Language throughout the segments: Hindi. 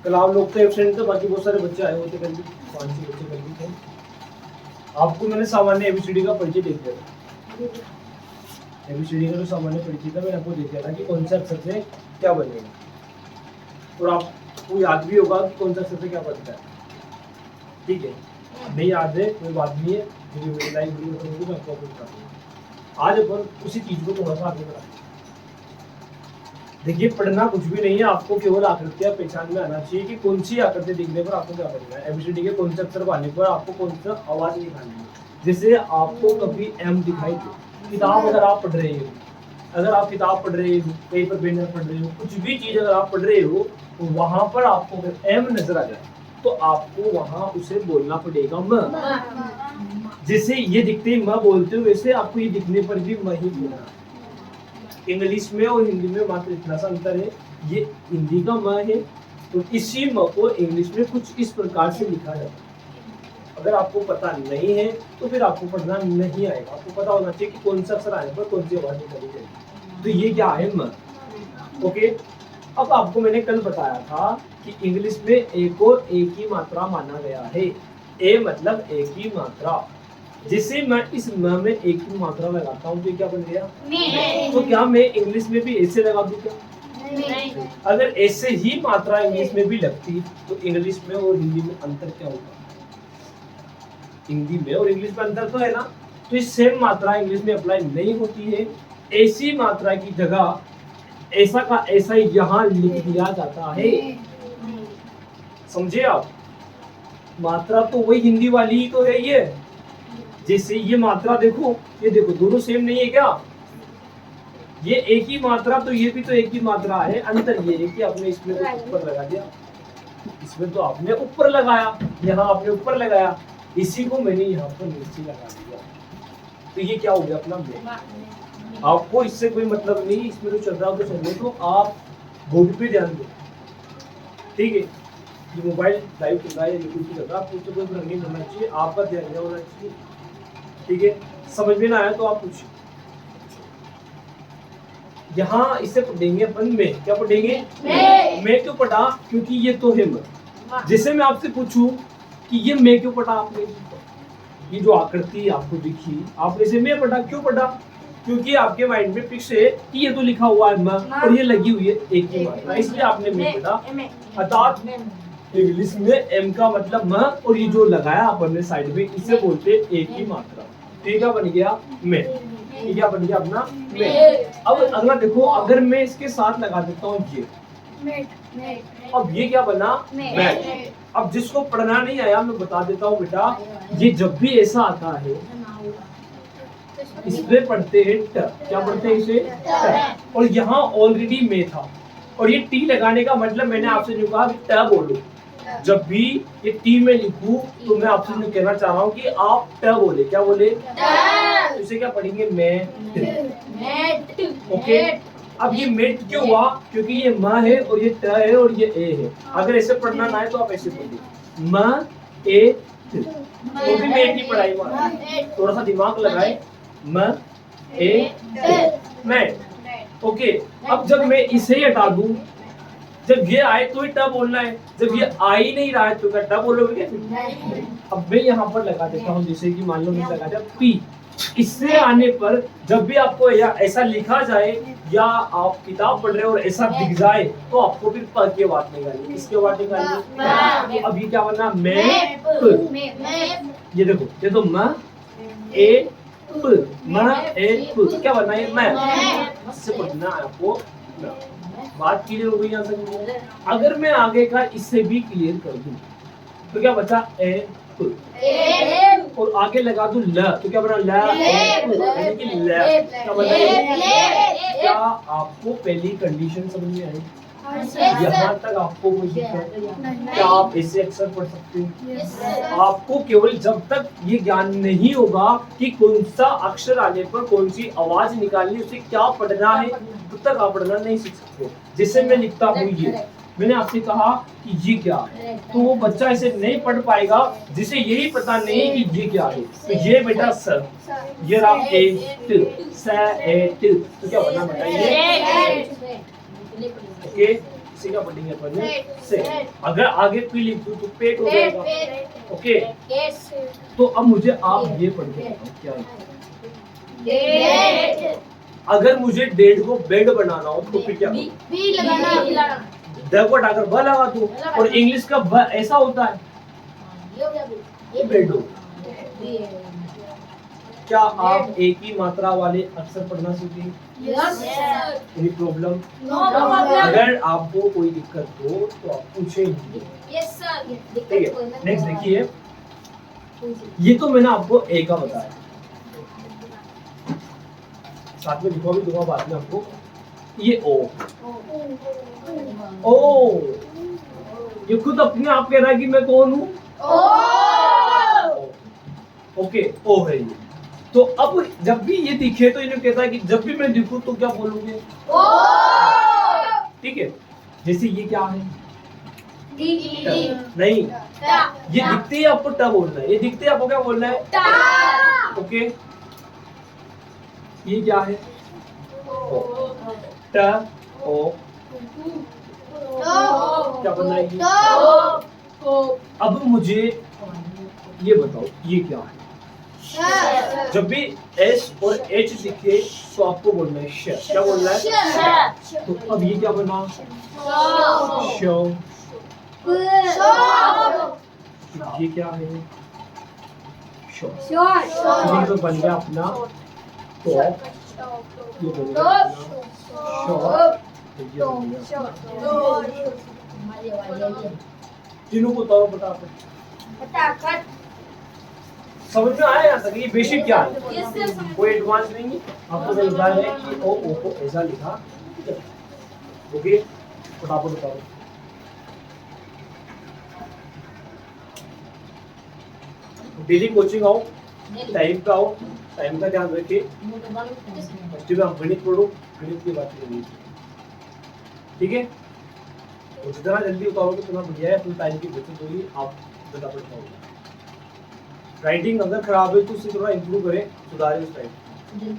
कल आप लोग तो एब्सेंट थे, बाकी बहुत सारे बच्चे आए हुए थे, कल भी 5-6 बच्चे कल भी थे। आपको मैंने सामान्य एबीसीडी का परिचय दे दिया था। एबीसीडी का जो सामान्य परिचय था मैंने आपको दे दिया था कि कौन सा अक्षर से क्या बनेगा, और आपको याद भी होगा कि कौन सा अक्षर से क्या बनता है। ठीक है, नहीं याद है कोई बात नहीं है, मेरी लाइव वीडियो करूँगी मैं आपको बता दूँगा। आज अपन उसी चीज़ को थोड़ा सा आगे बढ़ाएंगे। देखिए, पढ़ना कुछ भी नहीं है, आपको केवल आकृतियां पहचान में आना चाहिए कि कौन सी आकृति दिखने पर आपको क्या करना है। एबीसीडी के कौन से अक्षर पाने पर आपको कौन सा आवाज निकालनी है। जैसे आपको कभी एम दिखाई दे, किताब अगर आप पढ़ रहे हो, अगर आप किताब पढ़ रहे हो, कहीं पर बैनर पढ़ रहे हो, कुछ भी चीज अगर आप पढ़ रहे हो, तो वहां पर आपको अगर एम नजर आ जाए तो आपको वहां उसे बोलना पड़ेगा म। जैसे ये दिखते ही म बोलते हो, वैसे आपको ये दिखने पर भी म ही बोलना। इंग्लिश में और हिंदी में मात्र इतना सा अंतर है, ये हिंदी का म है तो इसी म को इंग्लिश में कुछ इस प्रकार से लिखा जाता है। अगर आपको पता नहीं है तो फिर आपको पढ़ना नहीं आएगा। आपको पता होना चाहिए कि कौन सा अक्षर आने पर कौन सी आवाज निकाली जाएगी। तो ये क्या है, म। ओके, अब आपको मैंने कल बताया था कि इंग्लिश में ए को एक ही मात्रा माना गया है। ए मतलब एक ही मात्रा। जिसे मैं इस म में एक ही मात्रा लगाता हूँ तो क्या बन गया, तो क्या मैं इंग्लिश में भी ऐसे लगा दूं क्या? नहीं। अगर ऐसे ही मात्रा इंग्लिश में भी लगती तो इंग्लिश में और हिंदी में अंतर क्या होगा? हिंदी में और इंग्लिश में अंतर तो है ना, तो इस सेम मात्रा इंग्लिश में अप्लाई नहीं होती है। ऐसी मात्रा की जगह ऐसा का ऐसा यहाँ लिख दिया जाता है। समझे आप? मात्रा तो वही हिंदी वाली ही तो है ये। जैसे ये मात्रा देखो, ये देखो दोनों सेम नहीं है क्या? ये एक ही मात्रा, तो ये भी तो एक ही मात्रा है। अंतर ये है कि आपने इसमें तो ऊपर लगा दिया, इसमें तो आपने ऊपर लगाया, यहाँ आपने ऊपर लगाया, इसी को मैंने यहाँ पर नीचे लगा दिया। तो ये क्या हो गया अपना में। आपको इससे कोई मतलब नहीं, इसमें तो चल रहा हो तो चलने तो आप बोर्ड पे ध्यान दो। ठीक है, ये मोबाइल लाइव चल रहा है, यूट्यूब पे चल रहा है, आपको कोई रंग नहीं होना चाहिए, आपका ध्यान होना चाहिए। ठीक है, समझ में ना आया तो आप पूछिए। यहाँ इसे पढ़ेंगे अपन में, क्या पढ़ेंगे? मैं क्यों पढ़ा? क्योंकि ये तो है मैं। जैसे मैं आपसे पूछूं कि ये मैं क्यों पढ़ा, आपने ये जो आकृति आपको दिखी, आपने इसे मैं पढ़ा, क्यों पढ़ा? क्योंकि आपके माइंड में फिक्स है कि ये तो लिखा हुआ है म और ये लगी हुई है एक ही मात्रा, इसलिए आपने मैं पढ़ा। अर्थात इंग्लिश में एम का मतलब म, और ये जो लगाया अपन ने साइड में, इसे बोलते एक ही मात्रा। ठीक है, बन गया मैं। ये क्या बन गया अपना मैं। अब अगला देखो, अगर मैं इसके साथ लगा देता हूँ ये, अब ये क्या बना, मैं। अब जिसको पढ़ना नहीं आया मैं बता देता हूँ बेटा, ये जब भी ऐसा आता है इसमें पढ़ते हैं ट। क्या पढ़ते हैं इसे? ट। और यहाँ ऑलरेडी मैं था, और ये टी लगाने का मतलब मैंने आपसे जो कहा ट बोलो। जब भी ये टी में लिखूं तो मैं आपसे जो कहना चाह रहा हूँ कि आप ट बोले। क्या बोले? तो इसे क्या पढ़ेंगे? मेट। ओके, अब ये मेट क्यों हुआ? क्योंकि ये म है और ये ट है और ये ए है। अगर ऐसे पढ़ना ना है तो आप ऐसे पढ़िए म ए ट, तो भी मेट की पढ़ाई हुआ। थोड़ा सा दिमाग लगाए, म ए ट, मेट। ओके, अब जब मैं इसे ही हटा दूं, जब ये आए तो ही ट बोलना है, जब ये आ ही नहीं रहा है तो क्या ट बोलोगे क्या? अब मैं यहाँ पर लगा देता हूँ, जैसे कि मान लो मैं लगा दिया पी। इससे आने पर जब भी आपको या ऐसा लिखा जाए या आप किताब पढ़ रहे हो और ऐसा दिख जाए तो आपको फिर प की आवाज निकालनी। किसकी आवाज निकालनी? अब ये क्या बना? मैं प। ये देखो, ये तो म ए प, म ए प, क्या बना है? मैं। इससे पढ़ना है आपको। बात क्लियर हो गई यहाँ तक? अगर मैं आगे का इससे भी क्लियर कर दूं तो क्या बचा? ए प, और आगे लगा दूं ल तो क्या बना? ल यानी कि ल। क्या बना? क्या आपको पहली कंडीशन समझ में आई? यहाँ तक आपको कोई दिक्कत? क्या आप ऐसे अक्षर पढ़ सकते हैं? आपको केवल जब तक ये ज्ञान नहीं होगा कि कौन सा अक्षर आने पर कौन सी आवाज निकालनी, उसे क्या पढ़ना है, तब तक आप पढ़ना नहीं सीख सकते। जैसे मैं लिखता हूँ ये, मैंने आपसे कहा कि ये क्या है, तो वो बच्चा ऐसे नहीं पढ़ पाएगा जिसे यही पता नहीं कि ये क्या है। तो ये बेटा स, ये रहा ए ट, स ए ट, तो क्या बना बताइए? ओके, इसी का पढ़ेंगे अपन से। अगर आगे पी लिख दूं तो पेट हो जाएगा। ओके, तो अब मुझे आप ये पढ़ के बताओ क्या है। अगर मुझे डेढ़ को बेड बनाना हो तो फिर क्या द को हटाकर ब लगा दूं, और इंग्लिश का ब ऐसा होता है बेड हो। क्या आप एक ही मात्रा वाले अक्षर पढ़ना सीखे? कोई प्रॉब्लम? अगर आपको कोई दिक्कत हो तो आप पूछे। ठीक है, नेक्स्ट देखिए, ये तो मैंने आपको ए का बताया, साथ में लिखवा भी दूंगा बाद में आपको। ये ओ, ये खुद अपने आप कह रहा है कि मैं कौन हूँ। ओके, ओ है ये। तो अब जब भी ये दिखे तो इन्हें कहता है कि जब भी मैं दिखूं तो क्या बोलोगे? ठीक है, जैसे ये क्या है? नहीं, ये दिखते ही आपको ट बोलना है, ये दिखते ही आपको क्या बोलना है? ओके, ये क्या है? ट ओ, क्या बनना है? अब मुझे ये बताओ, ये क्या है? जब भी एस और एच दिखे तो आपको बोलना है श। क्या बोलना है? तो अब ये क्या बना? शो। ये क्या है? शो। ये तो बन गया अपना तो, ये बन गया अपना शो। तीनों को तौर फटाफट समझ में आया यहाँ तक? ये बेसिक क्या है, कोई एडवांस नहीं है। आपको मैं बता रहे हैं कि ओ को ऐसा लिखा। ओके, फटाफट बताओ। डेली कोचिंग आओ, टाइम का आओ, टाइम का ध्यान रखिए। फर्स्ट में आप गणित पढ़ो, गणित की बात करेंगे, ठीक है? और जितना जल्दी उतारोगे उतना बढ़िया है, अपने टाइम की बचत होगी, आप फटाफट पाओगे। राइटिंग अगर खराब है तो उसे थोड़ा इंप्रूव करें, सुधारें उस राइटिंग।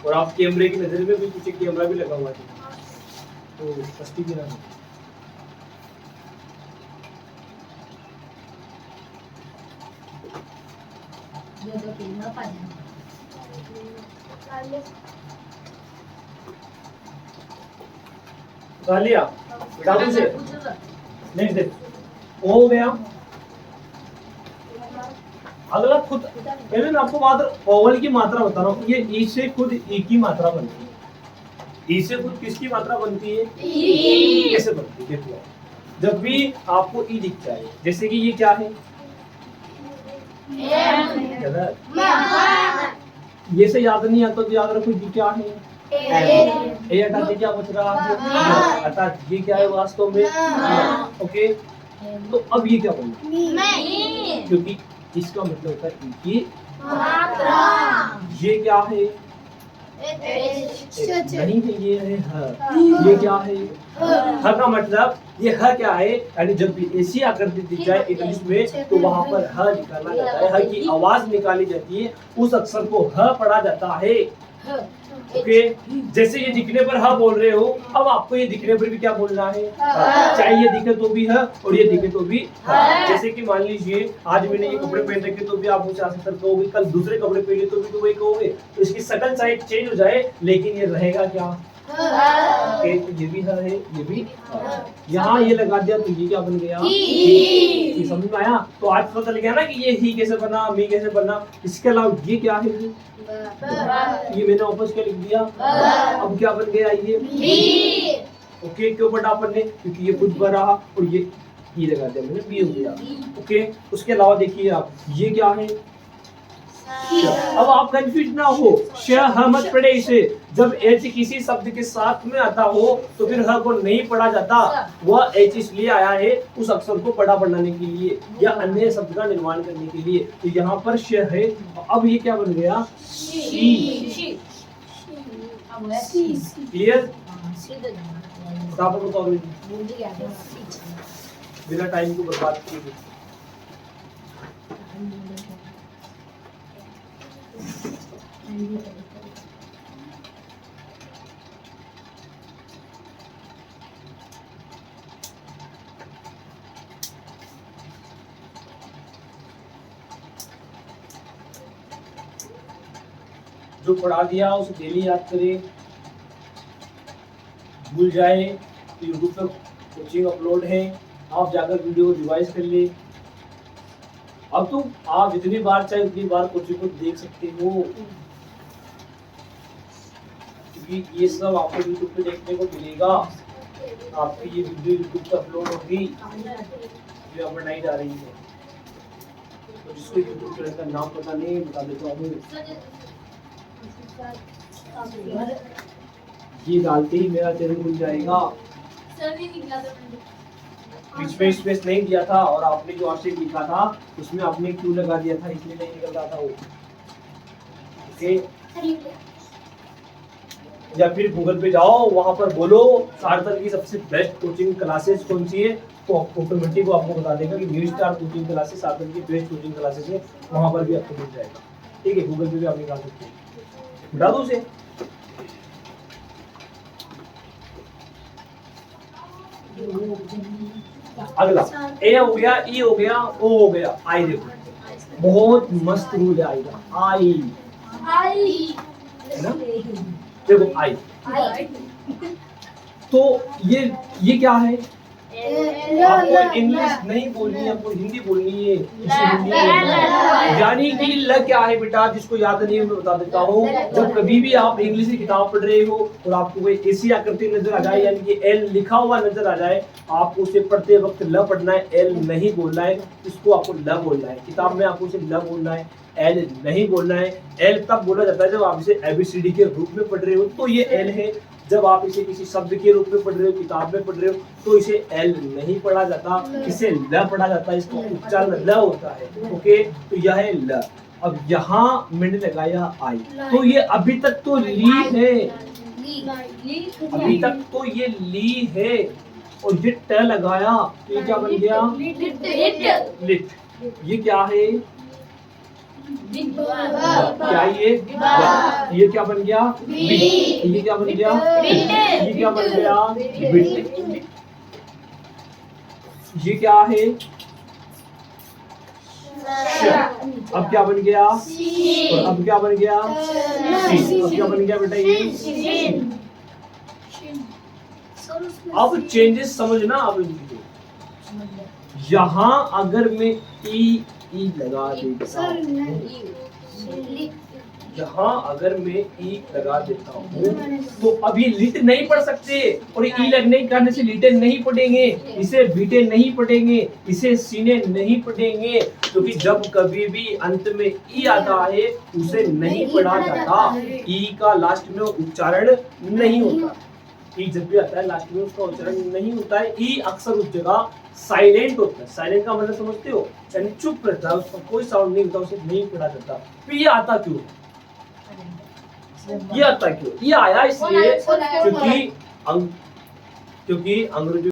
और आप कैमरे की नजर में भी, पीछे कैमरा भी लगा हुआ है तो फस्टी भी ना हो। उतार लिया बेटा से। नेक्स्ट देख, ओ हो गया। अगला खुद पहले मैं आपको मात्र ओवल की मात्रा बता रहा हूँ। ये ई से खुद ई की मात्रा बनती है। ई से खुद किसकी मात्रा बनती है? ई। कैसे बनती है देखो, जब भी आपको ई दिख जाए, जैसे कि ये क्या है? ये से याद नहीं आता तो याद रखो ये क्या है? ए हटा के क्या बच रहा है? अर्थात ये क्या है वास्तव में? ओके, तो अब ये क्या बन, क्योंकि इसका मतलब होता है ई की मात्रा। ये क्या है? नहीं है, ये है ह। ये क्या है? ह का मतलब ये ह क्या है? यानी जब भी ऐसी आकृति दिख जाए इंग्लिश में तो वहां पर ह निकाला जाता है, ह की आवाज निकाली जाती है, उस अक्षर को ह पढ़ा जाता है। ओके, जैसे ये दिखने पर ह बोल रहे हो, अब आपको ये दिखने पर भी क्या बोलना है? चाहे ये दिखे तो भी ह और ये दिखे तो भी ह। जैसे कि मान लीजिए आज मैंने ये कपड़े पहन रखे तो भी आप मुझे आंसर कहोगे, कल दूसरे कपड़े पहने तो भी तो वही कहोगे। तो इसकी शकल चाहे चेंज हो जाए लेकिन ये रहेगा क्या? ओके, तो ये भी है, ये भी यहाँ ये लगा दिया तो ये क्या बन गया? ही। समझ में आया? तो आज पता चल गया ना कि ये ही कैसे बना, मी कैसे बना। इसके अलावा ये क्या है? ये मैंने वापस क्या लिख दिया? अब क्या बन गया? ये बी। ओके, क्यों बटा अपन ने? क्योंकि ये खुद बड़ा और ये लगा दिया मैंने, बी हो गया। ओके, उसके अलावा देखिए आप, ये क्या है? अब आप कंफ्यूज ना हो, श ह मत पढ़े इसे। जब एच किसी शब्द के साथ में आता हो तो फिर ह को नहीं पढ़ा जाता। वह एच इसलिए आया है उस अक्षर को बड़ा बनाने के लिए या अन्य शब्द का निर्माण करने के लिए। तो यहाँ पर श है, अब ये क्या बन गया? शी। क्लियर? बताओ बिना टाइम को बर्बाद किए। जो पढ़ा दिया उसे डेली याद करें, भूल जाए तो यूट्यूब पर कोचिंग अपलोड है, आप जाकर वीडियो रिवाइज कर ले। अब तो आप जितनी बार चाहे उतनी बार कोचिंग को देख सकते हो, क्योंकि ये सब आपको यूट्यूब पे देखने को मिलेगा। आपकी ये वीडियो यूट्यूब पे अपलोड होगी जो अब बनाई जा रही है। तो जिसको यूट्यूब चैनल का नाम पता नहीं, बता देता हूँ। ये डालते ही मेरा चैनल खुल जाएगा। बीच में स्पेस नहीं दिया था और आपने जो आशय लिखा था उसमें आपने क्यों लगा दिया था, इसलिए नहीं निकल रहा था वो। या फिर गूगल पे जाओ, वहां पर बोलो सार्थक की सबसे बेस्ट कोचिंग क्लासेस कौन सी है, तो ऑटोमेटिक वो आपको बता देगा कि न्यू स्टार कोचिंग क्लासेस सार्थक की बेस्ट कोचिंग क्लासेस है। वहां पर भी आपको मिल जाएगा। ठीक है, गूगल पे भी आप निकाल सकते हैं। बता दो उसे। अगला ए हो गया, ई हो गया, ओ हो गया, आई देखो, बहुत मस्त रूल है आई का। आई है ना, देखो आई। तो ये क्या है, आपको इंग्लिश नहीं बोलनी है, आपको हिंदी बोलनी है। इसे हिंदी में यानी कि ल क्या है बेटा, जिसको याद नहीं है मैं बता देता हूँ। जब कभी भी आप इंग्लिश की किताब पढ़ रहे हो और आपको कोई ऐसी आकृति नजर आ जाए, यानी कि एल लिखा हुआ नजर आ जाए, आपको उसे पढ़ते वक्त ल पढ़ना है, एल नहीं बोलना है। इसको आपको ल बोलना है। किताब में आपको उसे ल बोलना है, एल नहीं बोलना है। एल तब बोला जाता है जब आप इसे एबीसीडी के रूप में पढ़ रहे हो, तो ये एल है। जब आप इसे किसी शब्द के रूप में पढ़ रहे हो, किताब में पढ़ रहे हो, तो इसे एल नहीं पढ़ा जाता, इसे ल पढ़ा जाता है। इसका उच्चारण ल होता है। ओके, तो यह है ल। अब यहाँ मैंने लगाया आई, तो ये अभी तक तो ली है, अभी तक तो ये ली है। और ये ट लगाया तो ये क्या बन गया, लिट। ये क्या है, क्या ये क्या बन गया, ये क्या बन गया, ये क्या बन गया, बिट। ये क्या है, अब क्या बन गया, और अब क्या बन गया, अब क्या बन गया बेटा, ये। अब चेंजेस समझना। अब यहाँ अगर मैं ई लगा देता हूँ, यहाँ अगर मैं ई लगा देता हूँ, तो अभी लिट नहीं पढ़ सकते। और ई लगने के कारण से लिटे नहीं पढ़ेंगे, इसे बीटे नहीं पढ़ेंगे, इसे सीने नहीं पढ़ेंगे, क्योंकि जब कभी भी अंत में ई आता है उसे नहीं पढ़ा जाता। ई का लास्ट में उच्चारण नहीं होता। ई जब भी आता है लास्ट में उसका उच्चारण नहीं होता है। ई अक्सर उस जगह साइलेंट होता है। साइलेंट का मतलब समझते हो, यानी चुप रहता है, उसका कोई साउंड नहीं होता, उसे नहीं पढ़ा जाता। फिर ये आता क्यों, ये आता क्यों, ये आया इसलिए क्योंकि अंग्रेजी